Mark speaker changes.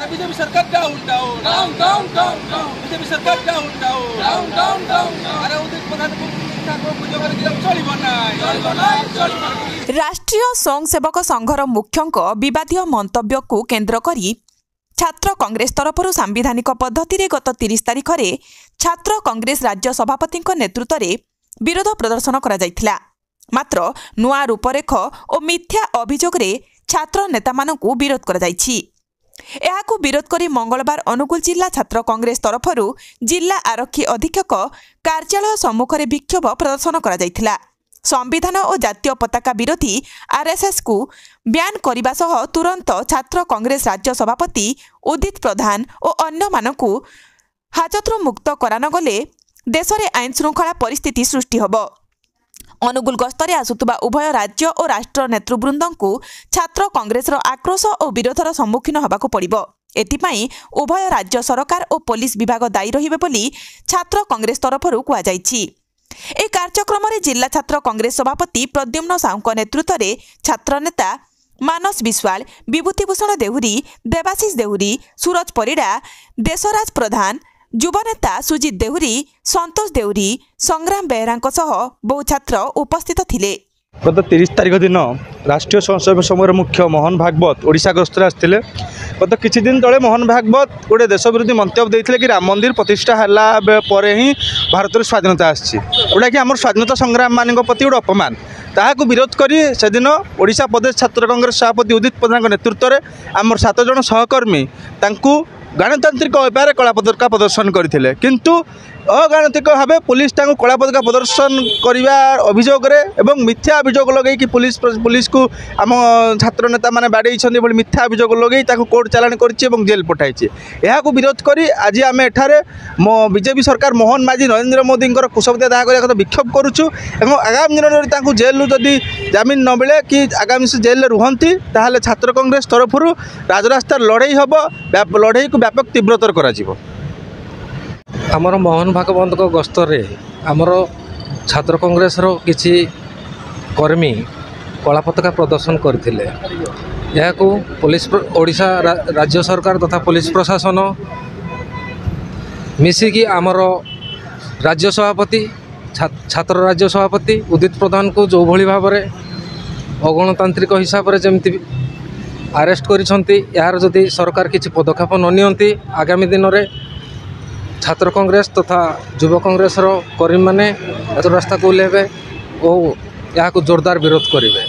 Speaker 1: BJP सरकार down down down down down down BJP सरकार down down down down down अरे उदित प्रधान
Speaker 2: राष्ट्रीय स्वयंसेवक संघर मुख्यंक विवादीय मंतव्य को केन्द्र करी छात्र कांग्रेस तरफ सांविधानिक पद्धति रे गत 30 तारिख में छात्र कांग्रेस राज्य सभापति नेतृत्व में विरोध प्रदर्शन करा जायथिला। मात्र नुआ रूपरेख और मिथ्या अभियोग रे छात्र नेता मानकु विरोध करा जायछि। एहाकु विरोध करी मंगलवार अनुगुल जिला छात्र कांग्रेस तरफ जिला आरक्षी अधीक्षक कार्यालय सम्मुख में विक्षोभ प्रदर्शन करा जायथिला। संविधान और जातीय पताका विरोधी आरएसएस को ब्यान करने सह तुरंत छात्र कांग्रेस राज्य सभापति उदित प्रधान और अन्य मानकु हाजतरू मुक्त करान गले देश में आईन श्रृंखला परिस्थिति सृष्टि होब। अनुगुल गस्तरे आसुतुबा उभय राज्य और राष्ट्र नेतृवृंद को छात्र कांग्रेस आक्रोश और विरोधर सम्मुखीन होबाकु पड़िबो। एथिपाई उभय राज्य सरकार और पुलिस विभाग दायी रहिबे बोली छात्र कांग्रेस तरफरु कुआ जायछि। ए कार्यक्रम में जिला छात्र कांग्रेस सभापति प्रद्युम्न साहू नेतृत्व में छात्र नेता मानस विश्वाल, विभूतिभूषण देहुरी, देवाशीष देहुरी, सूरज परिड़ा, देशराज प्रधान, युवनेता सुजित देहुरी, संतोष देहुरी, संग्राम बेहरा बहु छात्र उपस्थित थिले।
Speaker 3: गत 30 तारिख दिन राष्ट्रीय स्वयंसेवक संघर मुख्य मोहन भागवत ओडिशा गस्तर आसते। गत किछि दिन तले मोहन भागवत गोटे देश विरोधी मंतव्य देते कि राम मंदिर प्रतिष्ठा है पर ही भारत स्वाधीनता आसटा कि आम स्वाधीनता संग्राम मान प्रति गोटे अपमान ताकू विरोध करी से दिन ओडिशा प्रदेश छात्र कांग्रेस सभापति उदित प्रधान नेतृत्व में आम 7 जन सहकर्मी गणतांत्रिक उपाय कला पताका प्रदर्शन करते किंतु अगणतांत्रिक भाव पुलिस कला पताका प्रदर्शन करने अभियोग मिथ्या अभियोग लगे कि पुलिस को आम छात्र नेता मैंने बाड़े मिथ्या अभियोग लगे कोर्ट चालाण कर जेल पठाई। यह विरोध करी आज आम एठारे बीजेपी सरकार मोहन माझी नरेंद्र मोदी कुशबदिया दाह करने विक्षोभ करुचु। आगामी दिन में जेलू जदि जमीन न मिले कि आगामी से जेल रुहंती ताहले छात्र कांग्रेस तरफ राजरास्ता लड़ई हम लड़ई को व्यापक तीव्रतर करा जीवो।
Speaker 4: आमर मोहन भागवत गस्तरे आमर छात्र कांग्रेस किसी कर्मी कला पताका प्रदर्शन करते पुलिस ओडिशा राज्य सरकार तथा पुलिस प्रशासन मिसिकी आमर राज्य सभापति छात्र राज्य सभापति उदित प्रधान को जो भली भाव में अगणतांत्रिक हिसाब से जमी आरेस्ट करिसेंती यार जदि सरकार किसी पदक्षेप न नियंती आगामी दिन में छात्र कांग्रेस तथा युव कांग्रेस कर्मी मैंने रास्ता को ओह्लैबे और यहाँ जोरदार विरोध करेंगे।